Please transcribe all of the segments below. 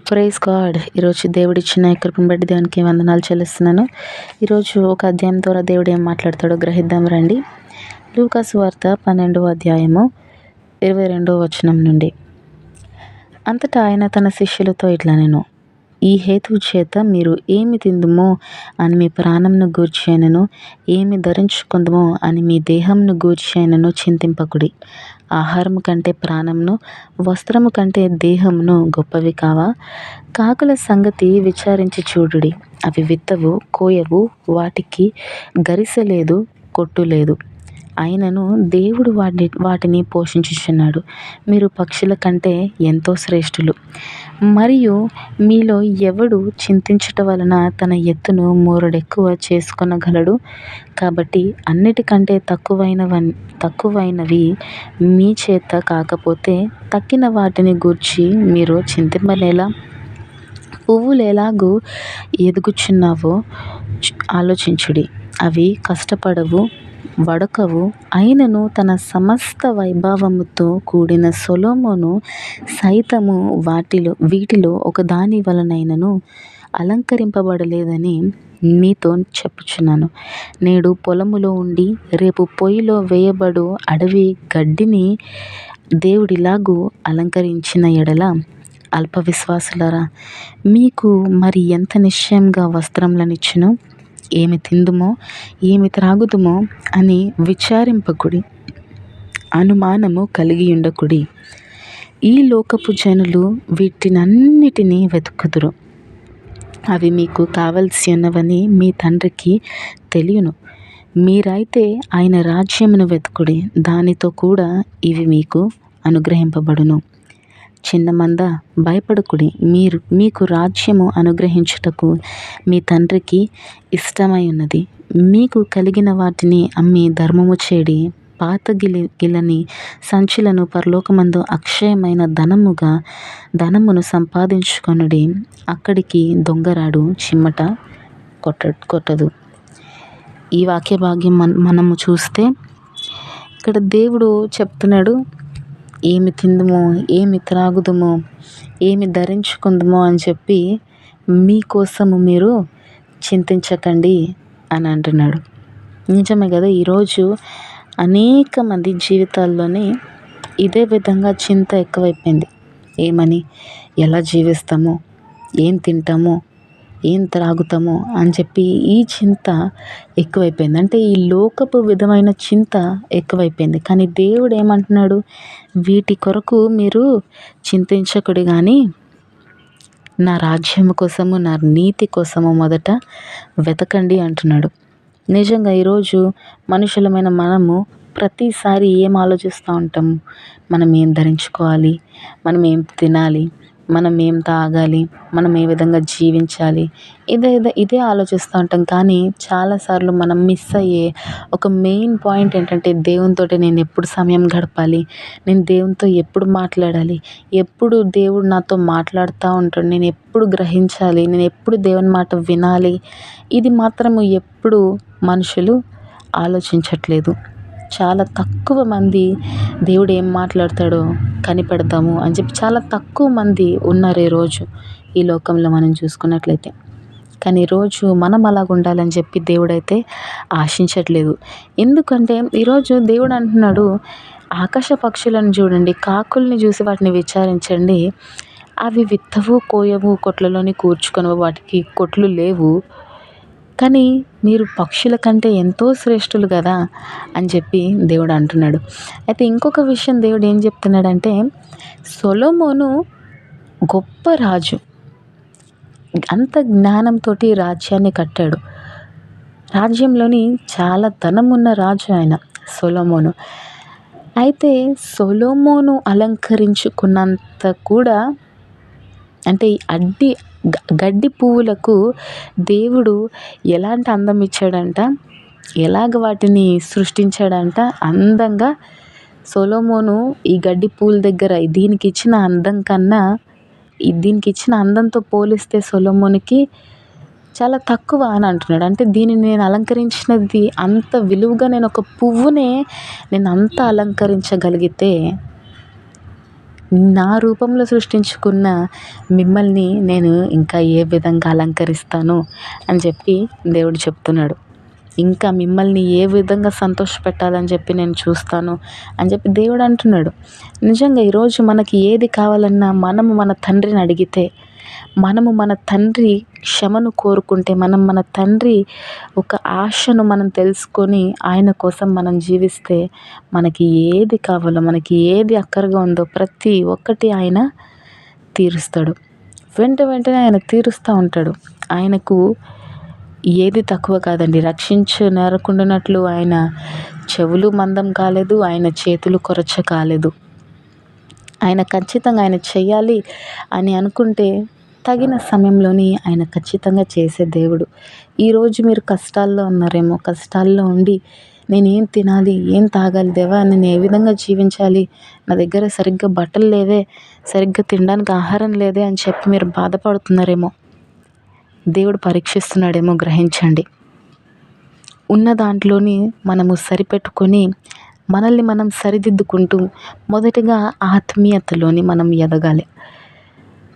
Praise God. ఈరోజు దేవుడిచ్చిన కృపను బట్టి దేవునికి వందనాలు చెల్లిస్తున్నాను. ఈరోజు ఒక అధ్యాయం ద్వారా దేవుడు ఏం మాట్లాడతాడో గ్రహిద్దాం రండి. లూకా సువార్త 12వ అధ్యాయము 22వ వచనం నుండి. అంతటా ఆయన తన శిష్యులతో ఇట్లా నేను, ఈ హేతువు చేత మీరు ఏమి తిందుమో అని మీ ప్రాణంను గూర్చి అయినను, ఏమి ధరించుకుందుమో అని మీ దేహంను గూర్చి అయినను చింతింపకుడి. ఆహారము కంటే ప్రాణమును, వస్త్రము కంటే దేహమును గొప్పవి కావా? కాకుల సంగతి విచారించి చూడుడి. అవి విత్తవు, కోయవు, వాటికి గరిసె లేదు, కొట్టు లేదు. అయినను దేవుడు వాటిని పోషించుచున్నాడు. మీరు పక్షుల కంటే ఎంతో శ్రేష్ఠులు. మరియు మీలో ఎవడు చింతించుట వలన తన ఎత్తును మూరడెక్కువ చేసుకొనగలడు? కాబట్టి అన్నిటికంటే తక్కువైనవి మీ చేత కాకపోతే తక్కిన వాటిని గూర్చి మీరు చింతింపనేలా? పువ్వులు ఎలాగూ ఎదుగుచున్నావో ఆలోచించుడి. అవి కష్టపడవు, వడకవు. అయినను తన సమస్త వైభవముతో కూడిన సొలొమోను సైతము వీటిలో ఒకదాని వలనైనను అలంకరింపబడలేదని మీతో చెప్పుచున్నాను. నేడు పొలములో ఉండి రేపు పొయ్యిలో వేయబడు అడవి గడ్డిని దేవుడిలాగూ అలంకరించిన ఎడల, అల్ప విశ్వాసులారా, మీకు మరి ఎంత నిశ్చయంగా వస్త్రములనిచ్చును? ఏమి తిందుమో, ఏమి త్రాగుదుమో అని విచారింపకుడి, అనుమానము కలిగి ఉండకుడి. ఈ లోకపు జనులు వీటినన్నిటినీ వెతుకుదురు. అవి మీకు కావలసి ఉన్నవని మీ తండ్రికి తెలియను. మీరైతే ఆయన రాజ్యమును వెతుకుడి, దానితో కూడా ఇవి మీకు అనుగ్రహింపబడును. చిన్న మంద, భయపడకుడి. మీకు రాజ్యము అనుగ్రహించుటకు మీ తండ్రికి ఇష్టమై ఉన్నది. మీకు కలిగిన వాటిని అమ్మి ధర్మము చేడి పాత గిలని సంచులను పరలోకమందు అక్షయమైన ధనమును సంపాదించుకొనుడి. అక్కడికి దొంగరాడు, చిమ్మట కొట్టదు. ఈ వాక్య భాగ్యం మనము చూస్తే ఇక్కడ దేవుడు చెప్తున్నాడు, ఏమి తిందుమో, ఏమి త్రాగుదుమో, ఏమి ధరించుకుందుమో అని చెప్పి మీకోసము మీరు చింతించకండి అని అంటున్నాడు. నిజమే కదా. ఈరోజు అనేక మంది జీవితాల్లోనే ఇదే విధంగా చింత ఎక్కువైపోయింది. ఏమని, ఎలా జీవిస్తామో, ఏం తింటామో, ఏం త్రాగుతామో అని చెప్పి ఈ చింత ఎక్కువైపోయింది. అంటే ఈ లోకపు విధమైన చింత ఎక్కువైపోయింది. కానీ దేవుడు ఏమంటున్నాడు, వీటి కొరకు మీరు చింతించకుడి, కానీ నా రాజ్యం కోసము, నా నీతి కోసము మొదట వెతకండి అంటున్నాడు. నిజంగా ఈరోజు మనుషులమైన మనము ప్రతిసారి ఏం ఆలోచిస్తూ ఉంటాము? మనం ఏం ధరించుకోవాలి, మనం ఏం తినాలి, మనం ఏం తాగాలి, మనం ఏ విధంగా జీవించాలి, ఇదే ఆలోచిస్తూ ఉంటాం. కానీ చాలాసార్లు మనం మిస్ అయ్యే ఒక మెయిన్ పాయింట్ ఏంటంటే, దేవునితో నేను ఎప్పుడు సమయం గడపాలి, నేను దేవునితో ఎప్పుడు మాట్లాడాలి, ఎప్పుడు దేవుడు నాతో మాట్లాడుతూ ఉంటాడు, నేను ఎప్పుడు గ్రహించాలి, నేను ఎప్పుడు దేవుని మాట వినాలి, ఇది మాత్రము ఎప్పుడు మనుషులు ఆలోచించట్లేదు. చాలా తక్కువ మంది దేవుడు ఏం మాట్లాడతాడో కనిపెడతాము అని చెప్పి చాలా తక్కువ మంది ఉన్నారు ఈరోజు ఈ లోకంలో మనం చూసుకున్నట్లయితే. కానీ ఈరోజు మనం అలాగ ఉండాలని చెప్పి దేవుడైతే ఆశించట్లేదు. ఎందుకంటే ఈరోజు దేవుడు అంటున్నాడు, ఆకాశ పక్షులను చూడండి, కాకుల్ని చూసి వాటిని విచారించండి. అవి విత్తవు, కోయవు, కొట్లలోని కూర్చుకొనవు, వాటికి కొట్లు లేవు. కానీ మీరు పక్షుల కంటే ఎంతో శ్రేష్ఠులు కదా అని చెప్పి దేవుడు అంటున్నాడు. అయితే ఇంకొక విషయం దేవుడు ఏం చెప్తున్నాడంటే, సొలొమోను గొప్ప రాజు, అంత జ్ఞానంతో రాజ్యాన్ని కట్టాడు. రాజ్యంలోని చాలా ధనమున్న రాజు ఆయన సొలొమోను. అయితే సొలొమోను అలంకరించుకున్నంత కూడా, అంటే గడ్డి పువ్వులకు దేవుడు ఎలాంటి అందం ఇచ్చాడంట, ఎలాగ వాటిని సృష్టించాడంట అందంగా. సొలొమోను ఈ గడ్డి పువ్వుల దగ్గర దీనికి ఇచ్చిన అందం కన్నా, దీనికి ఇచ్చిన అందంతో పోలిస్తే సొలొమోనుకి చాలా తక్కువ అని అంటున్నాడు. అంటే దీనిని నేను అలంకరించినది అంత విలువగా, నేను ఒక పువ్వునే నేను అంత అలంకరించగలిగితే నా రూపంలో సృష్టించుకున్న మిమ్మల్ని నేను ఇంకా ఏ విధంగా అలంకరిస్తాను అని చెప్పి దేవుడు చెప్తున్నాడు. ఇంకా మిమ్మల్ని ఏ విధంగా సంతోషపెట్టాలని చెప్పి నేను చూస్తాను అని చెప్పి దేవుడు అంటున్నాడు. నిజంగా ఈరోజు మనకి ఏది కావాలన్నా మనము మన తండ్రిని అడిగితే, మనము మన తండ్రి క్షమను కోరుకుంటే, మనం మన తండ్రి ఒక ఆశను మనం తెలుసుకొని ఆయన కోసం మనం జీవిస్తే, మనకి ఏది కావాలో, మనకి ఏది అక్కరగా ఉందో ప్రతి ఒక్కటి ఆయన తీరుస్తాడు. వెంటనే ఆయన తీరుస్తూ ఉంటాడు. ఆయనకు ఏది తక్కువ కాదండి. రక్షించనరకుండునట్లు ఆయన చెవులు మందం కాలేదు, ఆయన చేతులు కొరచ కాలేదు. ఆయన ఖచ్చితంగా ఆయన చెయ్యాలి అని అనుకుంటే తగిన సమయంలోని ఆయన ఖచ్చితంగా చేసే దేవుడు. ఈరోజు మీరు కష్టాల్లో ఉన్నారేమో, కష్టాల్లో ఉండి నేనేం తినాలి, ఏం తాగాలి దేవా, నేను ఏ విధంగా జీవించాలి, నా దగ్గర సరిగ్గా బట్టలు లేవే, సరిగ్గా తినడానికి ఆహారం లేదే అని చెప్పి మీరు బాధపడుతున్నారేమో, దేవుడు పరీక్షిస్తున్నాడేమో గ్రహించండి. ఉన్న దాంట్లోని మనము సరిపెట్టుకొని మనల్ని మనం సరిదిద్దుకుంటూ మొదటిగా ఆత్మీయతలోని మనం ఎదగాలి.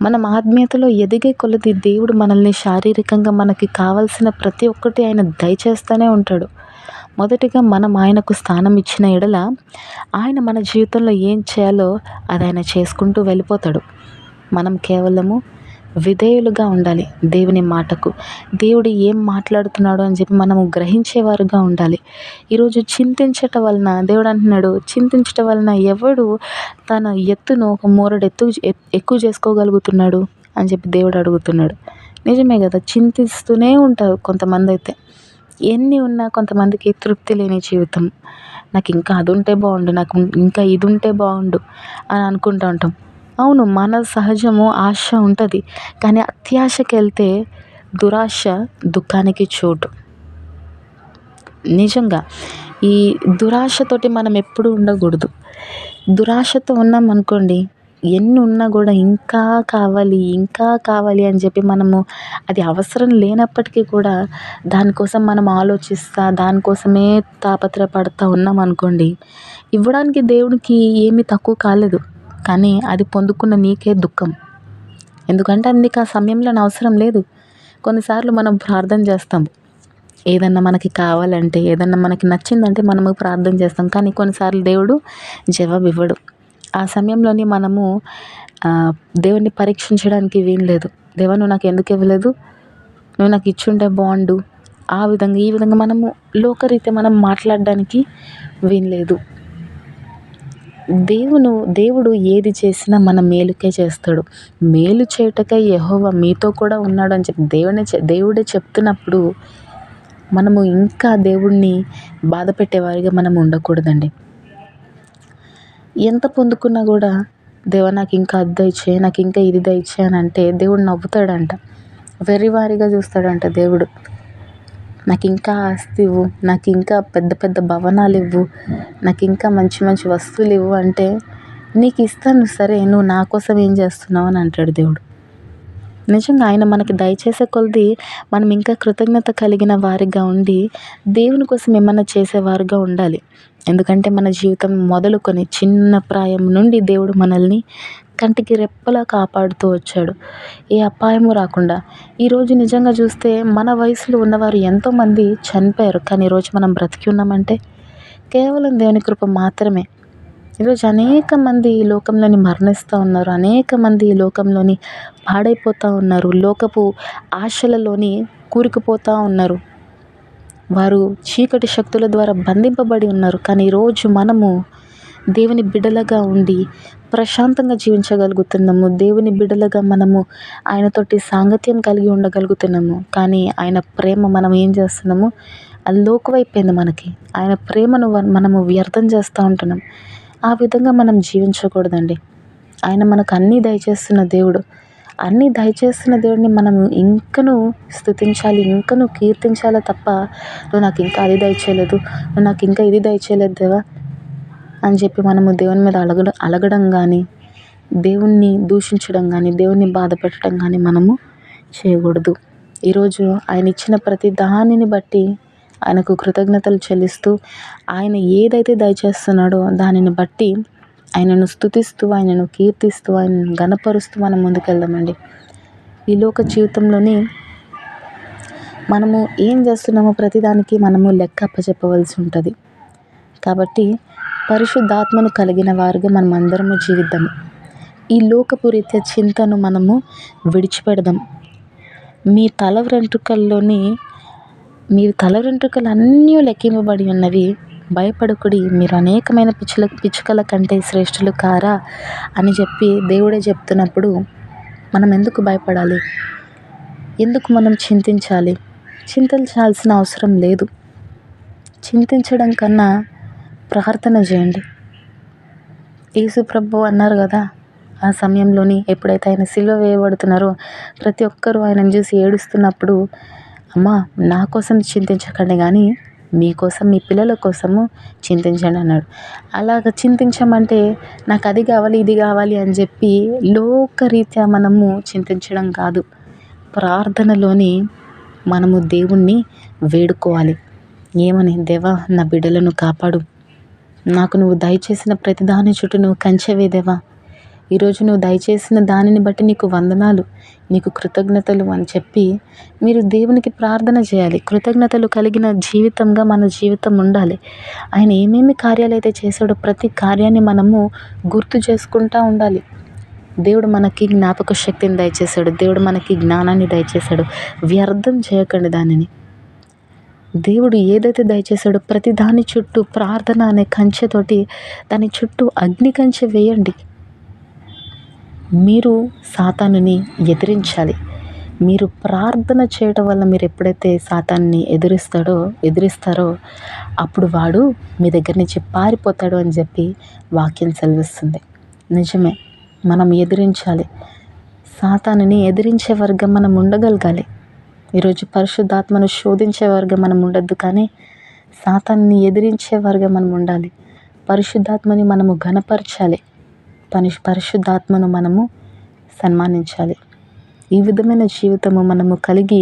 మనం ఆత్మీయతలో ఎదిగే కొలది దేవుడు మనల్ని శారీరకంగా మనకి కావాల్సిన ప్రతి ఒక్కటి ఆయన దయచేస్తూనే ఉంటాడు. మొదటిగా మనం ఆయనకు స్థానం ఇచ్చిన ఎడల ఆయన మన జీవితంలో ఏం చేయాలో అది ఆయన చేసుకుంటూ వెళ్ళిపోతాడు. మనం కేవలము విధేయులుగా ఉండాలి దేవుని మాటకు. దేవుడు ఏం మాట్లాడుతున్నాడు అని చెప్పి మనము గ్రహించేవారుగా ఉండాలి. ఈరోజు చింతించటం వలన దేవుడు అంటున్నాడు, చింతించటం వలన ఎవడు తన ఎత్తును ఒక మూరడు ఎక్కువ చేసుకోగలుగుతున్నాడు అని చెప్పి దేవుడు అడుగుతున్నాడు. నిజమే కదా, చింతిస్తూనే ఉంటారు కొంతమంది అయితే. ఎన్ని ఉన్నా కొంతమందికి తృప్తి లేని జీవితం. నాకు ఇంకా అది ఉంటే బాగుండు, నాకు ఇంకా ఇది ఉంటే బాగుండు అని అనుకుంటూ ఉంటాం. అవును, మన సహజము ఆశ ఉంటుంది. కానీ అత్యాశకి వెళ్తే దురాశ దుఃఖానికి చోటు. నిజంగా ఈ దురాశతోటి మనం ఎప్పుడు ఉండకూడదు. దురాశతో ఉన్నాం అనుకోండి, ఎన్ని ఉన్నా కూడా ఇంకా కావాలి, ఇంకా కావాలి అని చెప్పి మనము అది అవసరం లేనప్పటికీ కూడా దానికోసం మనం ఆలోచిస్తా, దానికోసమే తాపత్రయపడతా ఉన్నాం అనుకోండి, ఇవ్వడానికి దేవునికి ఏమీ తక్కువ కాలేదు. కానీ అది పొందుకున్న నీకే దుఃఖం. ఎందుకంటే అది నీకు ఆ సమయంలో అవసరం లేదు. కొన్నిసార్లు మనం ప్రార్థన చేస్తాం, ఏదన్నా మనకి కావాలంటే, ఏదన్నా మనకి నచ్చిందంటే మనము ప్రార్థన చేస్తాం. కానీ కొన్నిసార్లు దేవుడు జవాబు ఇవ్వడు. ఆ సమయంలోని మనము దేవుణ్ణి పరీక్షించడానికి వీలు లేదు. దేవా, నువ్వు నాకు ఎందుకు ఇవ్వలేదు, నువ్వు నాకు ఇచ్చుంటే బాగుండు, ఆ విధంగా ఈ విధంగా మనము లోకరీత్యా మనం మాట్లాడడానికి వీలు లేదు. దేవుడు ఏది చేసినా మన మేలుకే చేస్తాడు. మేలు చేయుటకై యెహోవా మీతో కూడా ఉన్నాడు అని చెప్పి దేవుడే చెప్తున్నప్పుడు మనము ఇంకా దేవుడిని బాధ పెట్టేవారిగా మనం ఉండకూడదండి. ఎంత పొందుకున్నా కూడా దేవా నాకు ఇంకా అది దయచేయి, నాకు ఇంకా ఇది దయచేయి అని అంటే దేవుడు నవ్వుతాడంట. వెర్రివారిగా చూస్తాడంట దేవుడు. నాకు ఇంకా ఆస్తి ఇవ్వు, నాకు ఇంకా పెద్ద పెద్ద భవనాలు ఇవ్వు, నాకు ఇంకా మంచి మంచి వస్తువులు ఇవ్వు అంటే నీకు ఇస్తాను సరే, నువ్వు నా కోసం ఏం చేస్తున్నావు అని అంటాడు దేవుడు. నిజంగా ఆయన మనకి దయచేసే కొలది మనం ఇంకా కృతజ్ఞత కలిగిన వారిగా ఉండి దేవుని కోసం ఏమన్నా చేసేవారుగా ఉండాలి. ఎందుకంటే మన జీవితం మొదలుకొని చిన్న ప్రాయం నుండి దేవుడు మనల్ని కంటికి రెప్పలా కాపాడుతూ వచ్చాడు, ఏ అపాయము రాకుండా. ఈరోజు నిజంగా చూస్తే మన వయసులో ఉన్నవారు ఎంతోమంది చనిపోయారు. కానీ ఈరోజు మనం బ్రతికి ఉన్నామంటే కేవలం దేవుని కృప మాత్రమే. ఈరోజు అనేక మంది ఈ లోకంలోని మరణిస్తూ ఉన్నారు, అనేక మంది ఈ లోకంలోని పాడైపోతూ ఉన్నారు, లోకపు ఆశలలోని కూరుకుపోతూ ఉన్నారు, వారు చీకటి శక్తుల ద్వారా బంధింపబడి ఉన్నారు. కానీ ఈరోజు మనము దేవుని బిడ్డలుగా ఉండి ప్రశాంతంగా జీవించగలుగుతున్నాము. దేవుని బిడ్డలుగా మనము ఆయనతోటి సాంగత్యం కలిగి ఉండగలుగుతున్నాము. కానీ ఆయన ప్రేమ మనం ఏం చేస్తున్నాము, అది లోకువైపోయింది మనకి. ఆయన ప్రేమను మనము వ్యర్థం చేస్తూ ఉంటున్నాం. ఆ విధంగా మనం జీవించకూడదండి. ఆయన మనకు అన్నీ దయచేస్తున్న దేవుడు. అన్నీ దయచేస్తున్న దేవుడిని మనం ఇంకనూ స్తుతించాలి, ఇంకనూ కీర్తించాలి తప్ప నువ్వు నాకు ఇంకా అది దయచేయలేదు, నువ్వు నాకు ఇంకా ఇది దయచేయలేదు దేవా అని చెప్పి మనము దేవుని మీద అలగడం కానీ, దేవుణ్ణి దూషించడం కానీ, దేవుణ్ణి బాధ పెట్టడం కానీ మనము చేయకూడదు. ఈరోజు ఆయన ఇచ్చిన ప్రతి దానిని బట్టి ఆయనకు కృతజ్ఞతలు చెల్లిస్తూ ఆయన ఏదైతే దయచేస్తున్నాడో దానిని బట్టి ఆయనను స్తుతిస్తూ, ఆయనను కీర్తిస్తూ, ఆయనను ఘనపరుస్తూ మనం ముందుకెళ్దామండి. ఈ లోక జీవితంలోని మనము ఏం చేస్తున్నామో ప్రతిదానికి మనము లెక్క అప్పచెప్పవలసి ఉంటుంది. కాబట్టి పరిశుద్ధాత్మను కలిగిన వారుగా మనం అందరము జీవిద్దాము. ఈ లోకపు రీత్యా చింతను మనము విడిచిపెడదాం. మీ తల వెంట్రుకలు అన్నీ లెక్కింపబడి ఉన్నవి, భయపడకుడి, మీరు అనేకమైన పిచ్చుకల కంటే శ్రేష్ఠులు కారా అని చెప్పి దేవుడే చెప్తున్నప్పుడు మనం ఎందుకు భయపడాలి? ఎందుకు మనం చింతించాలి? చింతించాల్సిన అవసరం లేదు. చింతించడం కన్నా ప్రార్థన చేయండి. యేసు ప్రభువు అన్నారు కదా, ఆ సమయంలోని ఎప్పుడైతే ఆయన సిలువ వేయబడుతున్నారో ప్రతి ఒక్కరూ ఆయనను చూసి ఏడుస్తున్నప్పుడు, అమ్మా నా కోసం చింతించకండి కానీ మీకోసం, మీ పిల్లల కోసము చింతించండి అన్నాడు. అలాగ చింతించమంటే నాకు అది కావాలి, ఇది కావాలి అని చెప్పి లోకరీత్యా మనము చింతించడం కాదు. ప్రార్థనలోని మనము దేవుణ్ణి వేడుకోవాలి. ఏమని? దేవా నా బిడ్డలను కాపాడు, నాకు నువ్వు దయచేసిన ప్రతి దాని చుట్టూ నువ్వు కంచె దేవా, ఈరోజు నువ్వు దయచేసిన దానిని బట్టి నీకు వందనాలు, నీకు కృతజ్ఞతలు అని చెప్పి మీరు దేవునికి ప్రార్థన చేయాలి. కృతజ్ఞతలు కలిగిన జీవితంగా మన జీవితం ఉండాలి. ఆయన ఏమేమి కార్యాలు అయితే చేశాడో ప్రతి కార్యాన్ని మనము గుర్తు చేసుకుంటూ ఉండాలి. దేవుడు మనకి జ్ఞాపక శక్తిని దయచేశాడు, దేవుడు మనకి జ్ఞానాన్ని దయచేశాడు. వ్యర్థం చేయకండి దానిని. దేవుడు ఏదైతే దయచేశాడో ప్రతి దాని చుట్టూ ప్రార్థన అనే కంచెతోటి దాని చుట్టూ అగ్ని కంచె వేయండి. మీరు సాతానుని ఎదిరించాలి. మీరు ప్రార్థన చేయడం వల్ల మీరు ఎప్పుడైతే సాతాన్ని ఎదిరిస్తారో అప్పుడు వాడు మీ దగ్గర నుంచి పారిపోతాడు అని చెప్పి వాక్యం సెలవిస్తుంది. నిజమే, మనం ఎదిరించాలి. సాతానుని ఎదిరించే వర్గం మనం ఉండగలగాలి. ఈరోజు పరిశుద్ధాత్మను శోధించే వర్గం మనం ఉండొద్దు, కానీ సాతాన్ని ఎదిరించే వర్గం మనం ఉండాలి. పరిశుద్ధాత్మని మనము ఘనపరచాలి, పరిశుద్ధాత్మను మనము సన్మానించాలి. ఈ విధమైన జీవితము మనము కలిగి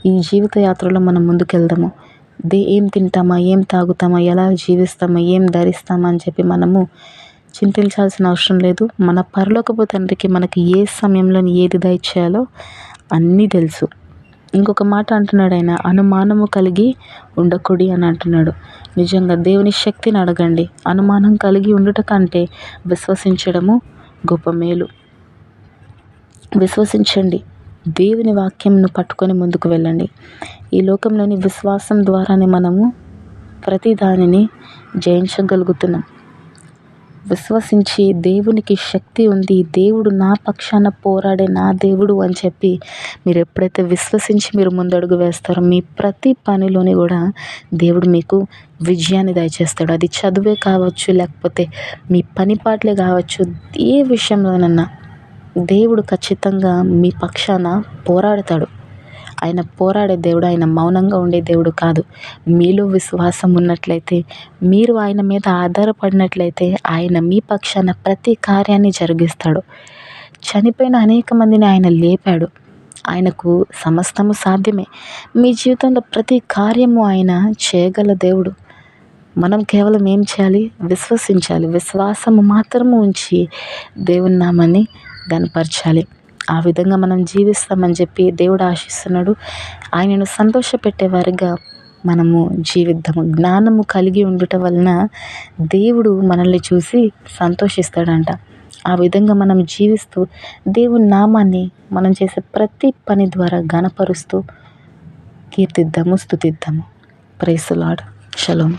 ఈ జీవిత యాత్రలో మనం ముందుకెళ్దాము. ఏం తింటామా, ఏం తాగుతామా, ఎలా జీవిస్తామా, ఏం ధరిస్తామా అని చెప్పి మనము చింతించాల్సిన అవసరం లేదు. మన పరలోకపు తండ్రికి మనకి ఏ సమయంలో ఏది దయచేయాలో అన్నీ తెలుసు. ఇంకొక మాట అంటున్నాడు ఆయన, అనుమానము కలిగి ఉండకూడి అని అంటున్నాడు. నిజంగా దేవుని శక్తిని అడగండి. అనుమానం కలిగి ఉండుట కంటే విశ్వసించడము గొప్ప మేలు. విశ్వసించండి, దేవుని వాక్యంను పట్టుకొని ముందుకు వెళ్ళండి. ఈ లోకంలోని విశ్వాసం ద్వారానే మనము ప్రతి దానిని జయించగలుగుతున్నాం. విశ్వసించి దేవునికి శక్తి ఉంది, దేవుడు నా పక్షాన పోరాడే నా దేవుడు అని చెప్పి మీరు ఎప్పుడైతే విశ్వసించి మీరు ముందడుగు వేస్తారో మీ ప్రతి పనిలోని కూడా దేవుడు మీకు విజయాన్ని దయచేస్తాడు. అది చదువే కావచ్చు, లేకపోతే మీ పని పాటలే కావచ్చు, ఏ విషయంలోనన్నా దేవుడు ఖచ్చితంగా మీ పక్షాన పోరాడతాడు. ఆయన పోరాడే దేవుడు, ఆయన మౌనంగా ఉండే దేవుడు కాదు. మీలో విశ్వాసం ఉన్నట్లయితే, మీరు ఆయన మీద ఆధారపడినట్లయితే ఆయన మీ పక్షాన ప్రతి కార్యాన్ని జరిగిస్తాడు. చనిపోయిన అనేక మందిని ఆయన లేపాడు. ఆయనకు సమస్తము సాధ్యమే. మీ జీవితంలో ప్రతి కార్యము ఆయన చేయగల దేవుడు. మనం కేవలం ఏం చేయాలి? విశ్వసించాలి. విశ్వాసము మాత్రము ఉంచి దేవుని నామాన్ని ఘనపరచాలి. ఆ విధంగా మనం జీవిస్తామని చెప్పి దేవుడు ఆశిస్తున్నాడు. ఆయనను సంతోషపెట్టేవారిగా మనము జీవిద్దాము. జ్ఞానము కలిగి ఉండటం వలన దేవుడు మనల్ని చూసి సంతోషిస్తాడంట. ఆ విధంగా మనం జీవిస్తూ దేవుని నామాన్ని మనం చేసే ప్రతి పని ద్వారా ఘనపరుస్తూ కీర్తిద్దాము, స్తుతిద్దాము. Praise the Lord. షలోమ్.